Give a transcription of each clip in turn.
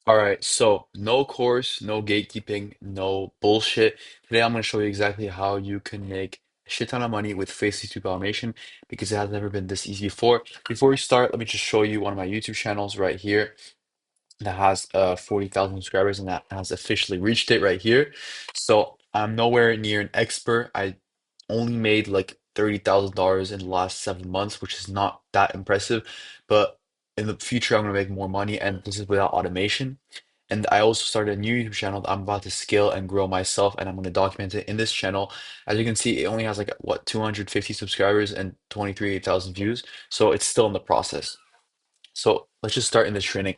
All right, so no course, no gatekeeping, no bullshit. Today I'm going to show you exactly how you can make a shit ton of money with face YouTube automation because it has never been this easy before. Before we start, let me just show you one of my YouTube channels right here that has 40,000 subscribers and that has officially reached it right here. So I'm nowhere near an expert. I only made like $30,000 in the last 7 months, which is not that impressive. But in the future, I'm gonna make more money, and this is without automation. And I also started a new YouTube channel that I'm about to scale and grow myself, and I'm going to document it in this channel. As you can see, it only has like what 250 subscribers and 23,000 views, so it's still in the process. So let's just start in the training.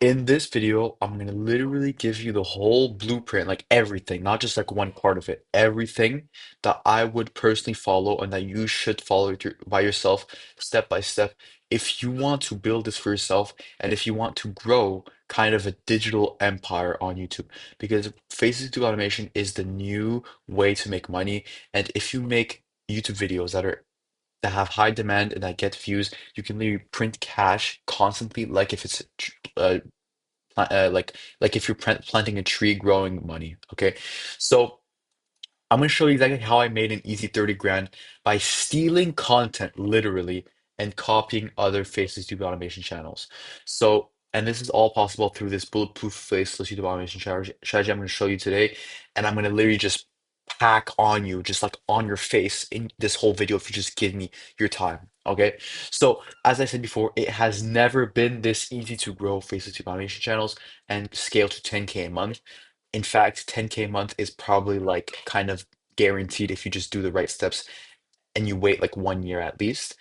In this video, I'm gonna literally give you the whole blueprint, like everything, not just like one part of it, everything that I would personally follow and that you should follow through by yourself, step by step, if you want to build this for yourself and if you want to grow kind of a digital empire on YouTube. Because Facebook automation is the new way to make money. And if you make YouTube videos that have high demand and that get views, you can literally print cash constantly, like if it's like if you're planting a tree, growing money. Okay, so I'm gonna show you exactly how I made an easy 30 grand by stealing content literally and copying other faceless YouTube automation channels. So, and this is all possible through this bulletproof faceless YouTube automation strategy I'm gonna show you today. And I'm gonna literally just pack on you, just like on your face in this whole video if you just give me your time. Okay. So, as I said before, it has never been this easy to grow faceless YouTube automation channels and scale to 10K a month. In fact, 10K a month is probably like kind of guaranteed if you just do the right steps and you wait like 1 year at least.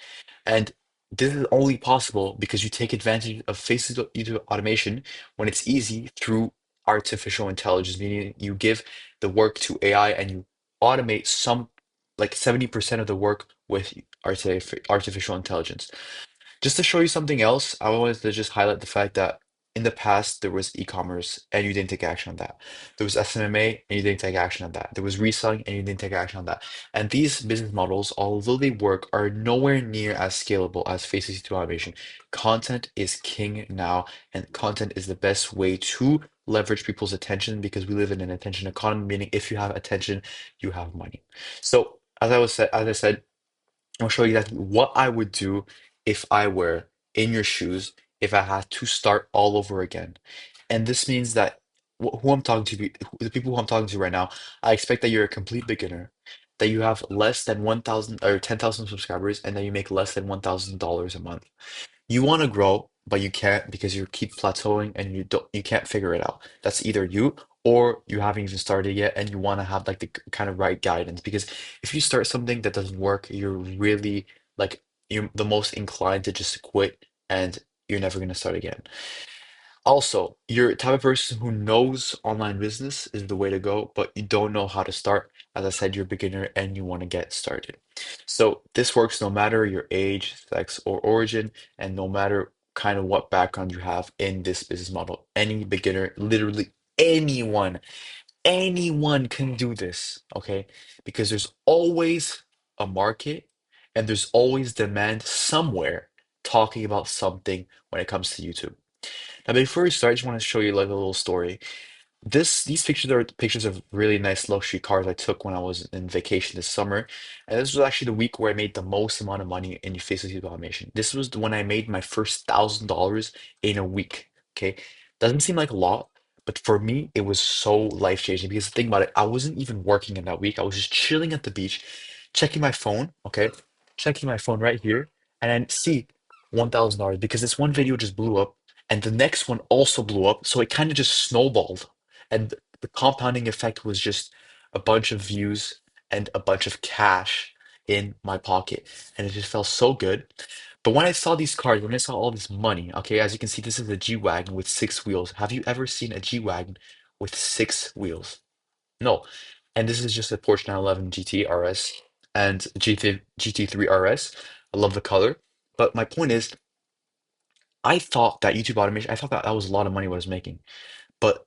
And this is only possible because you take advantage of Facebook YouTube automation when it's easy through artificial intelligence, meaning you give the work to AI and you automate some like 70% of the work with artificial intelligence. Just to show you something else, I wanted to just highlight the fact that in the past there was e-commerce and you didn't take action on that. There was SMMA and you didn't take action on that. There was reselling and you didn't take action on that. And these business models, although they work, are nowhere near as scalable as faces to automation. Content is king now, and content is the best way to leverage people's attention because we live in an attention economy, meaning if you have attention, you have money. So as I said, I'll show you exactly what I would do if I were in your shoes, if I had to start all over again. And this means that who I'm talking to, the people who I'm talking to right now, I expect that you're a complete beginner, that you have less than 1,000 or 10,000 subscribers, and that you make less than $1,000 a month. You want to grow, but you can't because you keep plateauing and you can't figure it out. That's either you or you haven't even started yet and you want to have like the kind of right guidance. Because if you start something that doesn't work, you're really like you're the most inclined to just quit and you're never gonna start again. Also, you're a type of person who knows online business is the way to go, but you don't know how to start. As I said, you're a beginner and you want to get started. So this works no matter your age, sex, or origin, and no matter kind of what background you have in this business model. Any beginner, literally anyone can do this, okay? Because there's always a market and there's always demand somewhere talking about something when it comes to YouTube. Now, before we start, I just want to show you like a little story. These pictures are pictures of really nice luxury cars I took when I was in vacation this summer. And this was actually the week where I made the most amount of money in Facebook automation. This was when I made my first $1,000 in a week. Okay. Doesn't seem like a lot, but for me, it was so life-changing because think about it, I wasn't even working in that week. I was just chilling at the beach, checking my phone, okay, checking my phone right here, and then see $1,000 because this one video just blew up and the next one also blew up. So it kind of just snowballed. And the compounding effect was just a bunch of views and a bunch of cash in my pocket. And it just felt so good. But when I saw these cars, when I saw all this money, okay, as you can see, this is a G-Wagon with 6 wheels. Have you ever seen a G-Wagon with 6 wheels? No. And this is just a Porsche 911 GT RS and GT3 RS. I love the color. But my point is, I thought that YouTube automation, I thought that that was a lot of money what I was making. But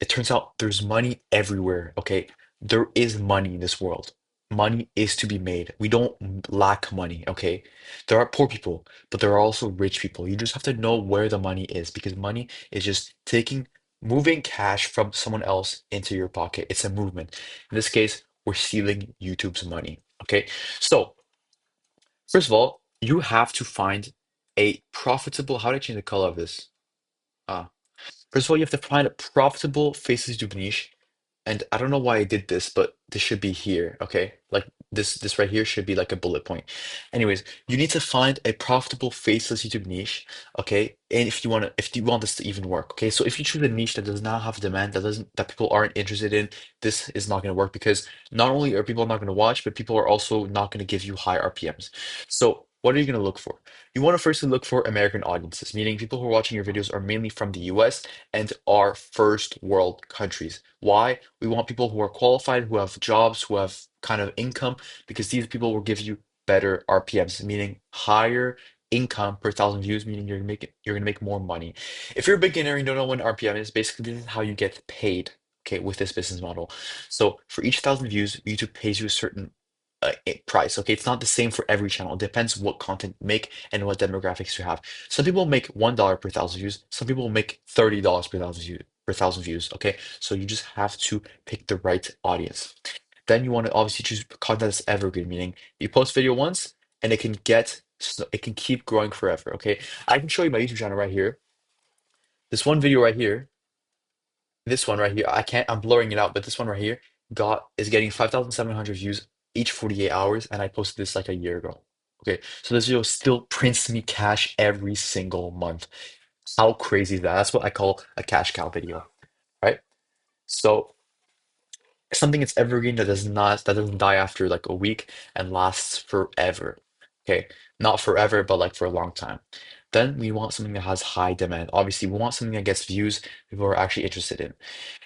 it turns out there's money everywhere, okay? There is money in this world. Money is to be made. We don't lack money, okay? There are poor people, but there are also rich people. You just have to know where the money is because money is just taking moving cash from someone else into your pocket. It's a movement. In this case, we're stealing YouTube's money. Okay. So, first of all, you have to find a profitable. How do I change the color of this? Ah, first of all, you have to find a profitable faceless YouTube niche. And I don't know why I did this, but this should be here, okay? Like this right here should be like a bullet point. Anyways, you need to find a profitable faceless YouTube niche, okay? And if you want this to even work, okay? So if you choose a niche that does not have demand, that people aren't interested in, this is not going to work because not only are people not going to watch, but people are also not going to give you high RPMs. So what are you going to look for? You want to firstly look for American audiences, meaning people who are watching your videos are mainly from the US and are first world countries. Why? We want people who are qualified, who have jobs, who have kind of income, because these people will give you better RPMs, meaning higher income per thousand views, meaning you're gonna make more money. If you're a beginner and you don't know what an RPM is, basically this is how you get paid, okay, with this business model. So for each thousand views, YouTube pays you a certain price. Okay, it's not the same for every channel. It depends what content you make and what demographics you have. Some people make $1 per thousand views. Some people make $30 per thousand views. Okay, so you just have to pick the right audience. Then you want to obviously choose content that's evergreen, meaning you post video once and it can keep growing forever. Okay, I can show you my YouTube channel right here. This one video right here, this one right here, I'm blurring it out, but this one right here is getting 5,700 views each 48 hours, and I posted this like a year ago. Okay, so this video still prints me cash every single month. How crazy is that? That's what I call a cash cow video, right? So something that's evergreen that doesn't die after like a week and lasts forever. Okay, not forever, but like for a long time. Then we want something that has high demand. Obviously, we want something that gets views people are actually interested in.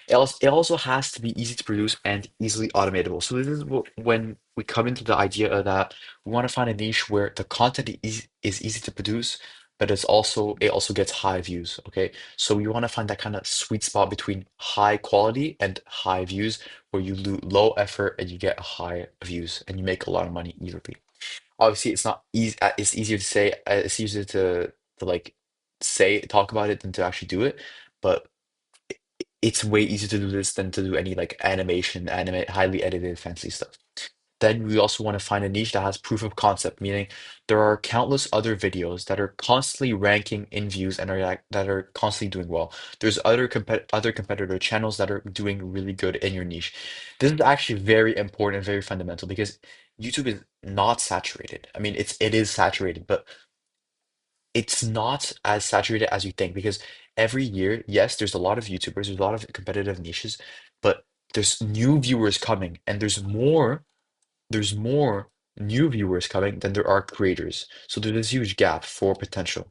It also has to be easy to produce and easily automatable. So this is when we come into the idea of that we want to find a niche where the content is easy to produce, but it also gets high views. Okay, so you want to find that kind of sweet spot between high quality and high views, where you do low effort and you get high views and you make a lot of money easily. Obviously, it's not easy. It's easier to say. It's easier to like talk about it than to actually do it. But it's way easier to do this than to do any like highly edited fancy stuff. Then we also want to find a niche that has proof of concept, meaning there are countless other videos that are constantly ranking in views and that are constantly doing well. There's other competitor channels that are doing really good in your niche. This is actually very important and very fundamental because YouTube is not saturated. I mean, it is saturated, but it's not as saturated as you think because every year, yes, there's a lot of YouTubers, there's a lot of competitive niches, but there's new viewers coming, and there's more new viewers coming than there are creators. So there's this huge gap for potential.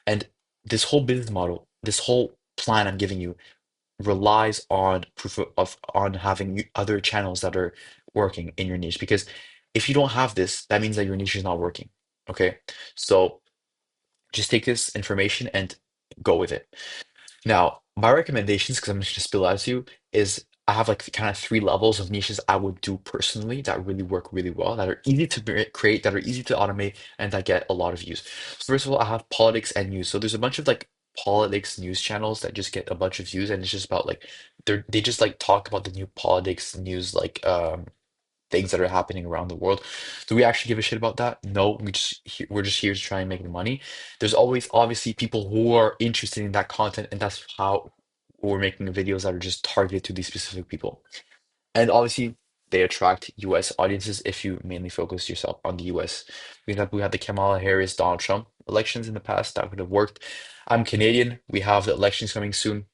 And this whole business model, this whole plan I'm giving you relies on on having other channels that are working in your niche. Because if you don't have this, that means that your niche is not working. Okay. So just take this information and go with it. Now, my recommendations, because I'm just gonna spill out to you, is I have like kind of three levels of niches I would do personally that really work really well, that are easy to create, that are easy to automate, and that get a lot of views. So first of all, I have politics and news. So there's a bunch of like politics news channels that just get a bunch of views, and it's just about like they just like talk about the new politics news, like things that are happening around the world. Do we actually give a shit about that? No, we're just here to try and make the money. There's always obviously people who are interested in that content, and that's how we're making videos that are just targeted to these specific people. And obviously, they attract US audiences if you mainly focus yourself on the US. We had the Kamala Harris, Donald Trump elections in the past that would have worked. I'm Canadian. We have the elections coming soon.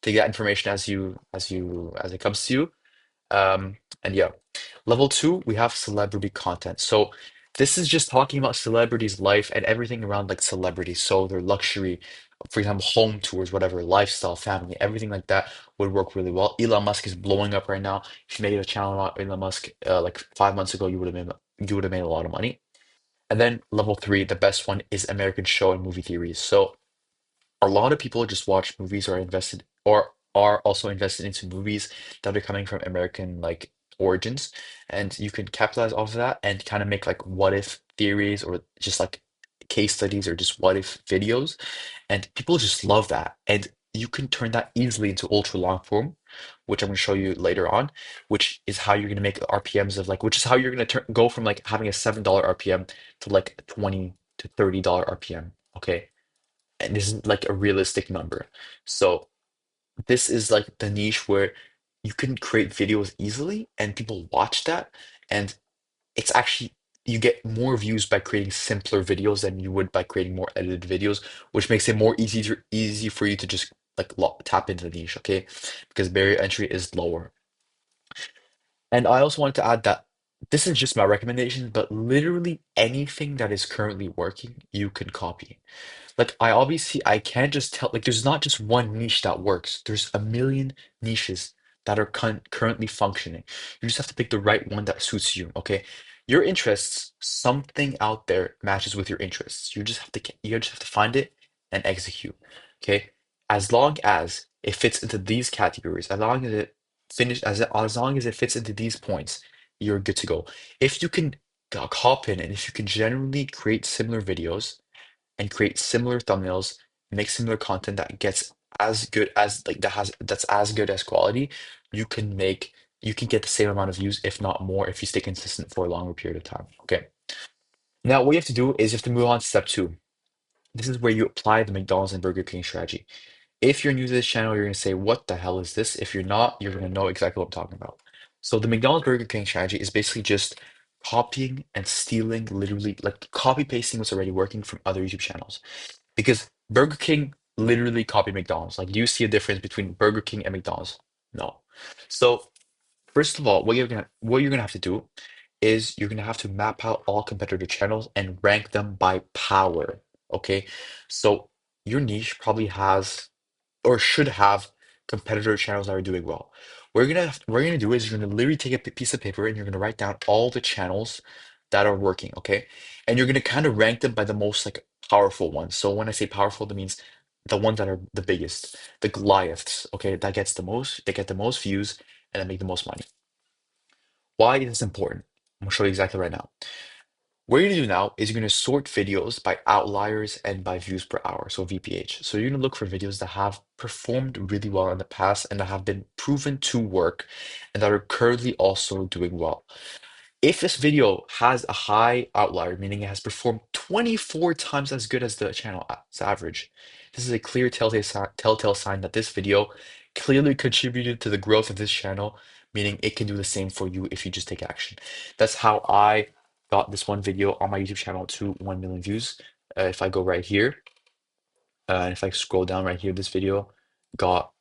Take that information as it comes to you. And yeah, level two, we have celebrity content. So this is just talking about celebrities' life and everything around like celebrities. So their luxury, for example, home tours, whatever, lifestyle, family, everything like that would work really well. Elon Musk is blowing up right now. If you made a channel about Elon Musk like 5 months ago, you would have made a lot of money. And then level three, the best one is American show and movie theories. So a lot of people just watch movies or are also invested into movies that are coming from American like origins, and you can capitalize off of that and kind of make like what if theories or just like case studies or just what if videos, and people just love that. And you can turn that easily into ultra long form, which I'm going to show you later on, which is how you're going to make RPMs of like, which is how you're going to go from like having a $7 RPM to like 20 to $30 RPM. Okay. And this is like a realistic number. So this is like the niche where you can create videos easily and people watch that. And it's actually, you get more views by creating simpler videos than you would by creating more edited videos, which makes it more easy for you to just like tap into the niche, okay? Because barrier entry is lower. And I also wanted to add that this is just my recommendation, but literally anything that is currently working, you can copy. Like I can't just tell like there's not just one niche that works. There's a million niches that are currently functioning. You just have to pick the right one that suits you, okay? Your interests, something out there matches with your interests. You just have to find it and execute, okay? As long as it fits into these categories, as long as it fits into these points, you're good to go. If you can hop in and if you can generally create similar videos and create similar thumbnails, make similar content that gets as good as like that's as good as quality, you can get the same amount of views, if not more, if you stay consistent for a longer period of time. Okay. Now what you have to do is you have to move on to step two. This is where you apply the McDonald's and Burger King strategy. If you're new to this channel, you're gonna say, what the hell is this? If you're not, you're gonna know exactly what I'm talking about. So the McDonald's Burger King strategy is basically just copying and stealing, literally like copy pasting what's already working from other YouTube channels. Because Burger King literally copied McDonald's. Like, do you see a difference between Burger King and McDonald's? No. So, first of all, what you're gonna have to do is you're gonna have to map out all competitor channels and rank them by power. Okay. So your niche probably has or should have competitor channels that are doing well. What you're gonna do is you're gonna literally take a piece of paper and you're gonna write down all the channels that are working, okay? And you're gonna kind of rank them by the most like powerful ones. So when I say powerful, that means the ones that are the biggest, the Goliaths, okay? They get the most views and they make the most money. Why is this important? I'm gonna show you exactly right now. What you're gonna do now is you're gonna sort videos by outliers and by views per hour, so VPH. So you're gonna look for videos that have performed really well in the past and that have been proven to work and that are currently also doing well. If this video has a high outlier, meaning it has performed 24 times as good as the channel's average, this is a clear telltale sign that this video clearly contributed to the growth of this channel, meaning it can do the same for you if you just take action. That's how I got this one video on my YouTube channel to 1 million views. If I go right here, and if I scroll down right here, this video got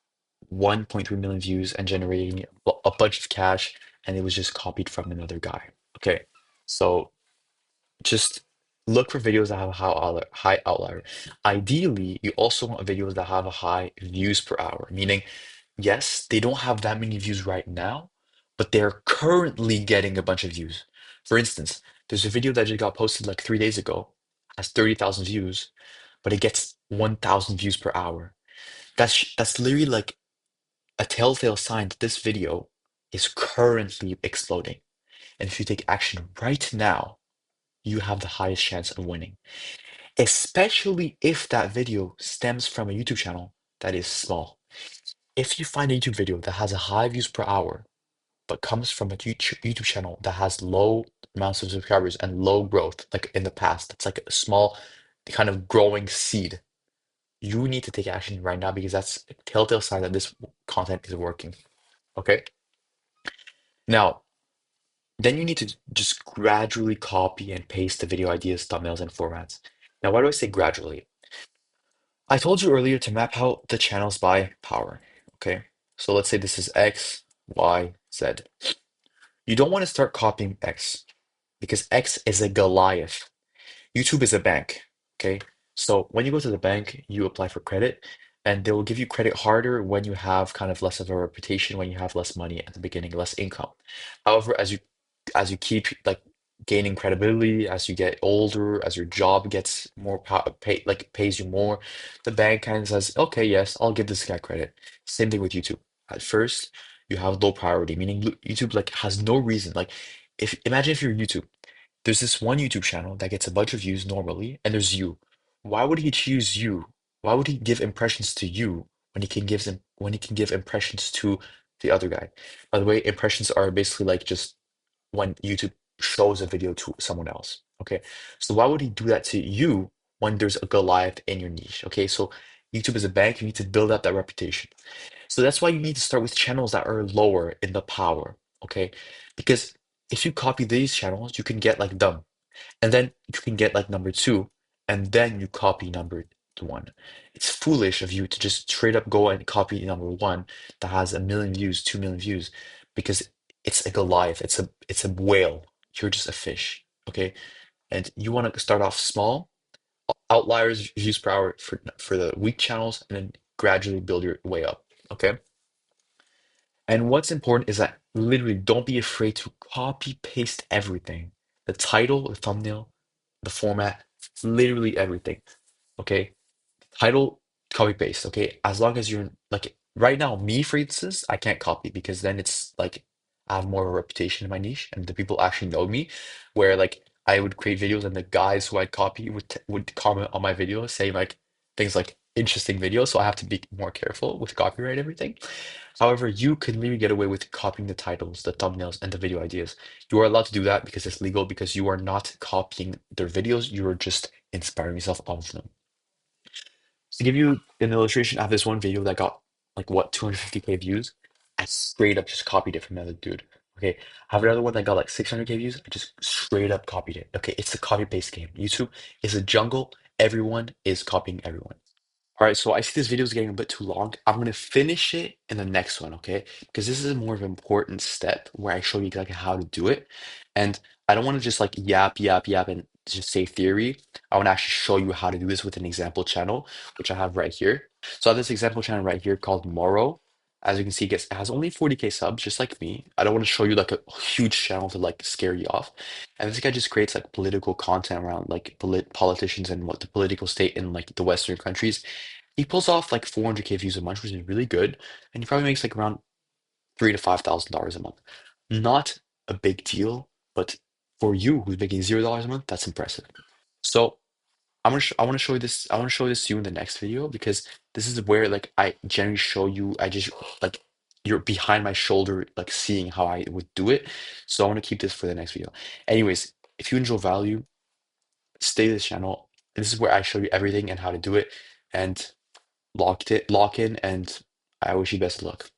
1.3 million views and generating a bunch of cash, and it was just copied from another guy. Okay, so just look for videos that have a high outlier. Ideally, you also want videos that have a high views per hour, meaning, yes, they don't have that many views right now, but they're currently getting a bunch of views. For instance, there's a video that just got posted like 3 days ago, has 30,000 views, but it gets 1,000 views per hour. That's literally like a telltale sign that this video is currently exploding. And if you take action right now, you have the highest chance of winning, especially if that video stems from a YouTube channel that is small. If you find a YouTube video that has a high views per hour, but comes from a YouTube channel that has low amounts of subscribers and low growth, like in the past, it's like a small kind of growing seed. You need to take action right now because that's a telltale sign that this content is working. Okay. Now, then you need to just gradually copy and paste the video ideas, thumbnails, and formats. Now, why do I say gradually? I told you earlier to map out the channels by power. Okay. So let's say this is X, Y, Z. You don't want to start copying X because X is a Goliath. YouTube is a bank, okay? So when you go to the bank, you apply for credit, and they will give you credit harder when you have kind of less of a reputation, when you have less money at the beginning, less income. However, as you keep like gaining credibility, as you get older, as your job gets more pays you more, the bank kind of says, okay, yes, I'll give this guy credit. Same thing with YouTube. At first, you have low priority, meaning YouTube like has no reason. Like if imagine if you're YouTube. There's this one YouTube channel that gets a bunch of views normally, and there's you. Why would he choose you? Why would he give impressions to you when he can give impressions to the other guy. By the way, impressions are basically like just when YouTube shows a video to someone else. Okay, so why would he do that to you when there's a Goliath in your niche? Okay, so YouTube is a bank. You need to build up that reputation. So that's why you need to start with channels that are lower in the power. Okay, because if you copy these channels, you can get like them, and then you can get like number two, and then you copy number one. It's foolish of you to just straight up go and copy number one that has 1 million views, 2 million views, because it's a Goliath, it's a whale. You're just a fish, okay? And you want to start off small, outliers, views per hour for the weak channels, and then gradually build your way up, okay? And what's important is that literally don't be afraid to copy paste everything. The title, the thumbnail, the format, literally everything. Okay. Title, copy paste. Okay. As long as you're like right now, me for instance, I can't copy because then it's like I have more of a reputation in my niche and the people actually know me. Where like I would create videos and the guys who I'd copy would comment on my videos saying like things like interesting videos. So I have to be more careful with copyright and everything. However, you can literally get away with copying the titles, the thumbnails, and the video ideas. You are allowed to do that because it's legal, because you are not copying their videos, you are just inspiring yourself off of them. To give you an illustration, I have this one video that got like what 250K views. I straight up just copied it from another dude. Okay, I have another one that got like 600K views. I just straight up copied it. Okay, it's a copy paste game. YouTube is a jungle. Everyone is copying everyone. All right, so I see this video is getting a bit too long. I'm gonna finish it in the next one, okay? Because this is a more of an important step where I show you exactly how to do it. And I don't want to just like yap, and just say theory. I want to actually show you how to do this with an example channel, which I have right here. So I have this example channel right here called Moro. As you can see, it has only 40K subs, just like me. I don't want to show you like a huge channel to like scare you off. And this guy just creates like political content around like politicians and what the political state in like the Western countries. He pulls off like 400K views a month, which is really good, and he probably makes like around $3,000 to $5,000 a month. Not a big deal, but for you who's making $0 a month, that's impressive. So I want to show you this. I want to show this to you in the next video because this is where like I generally show you. I just like you're behind my shoulder, like seeing how I would do it. So I want to keep this for the next video. Anyways, if you enjoy value, stay to this channel. This is where I show you everything and how to do it. And lock in, and I wish you best of luck.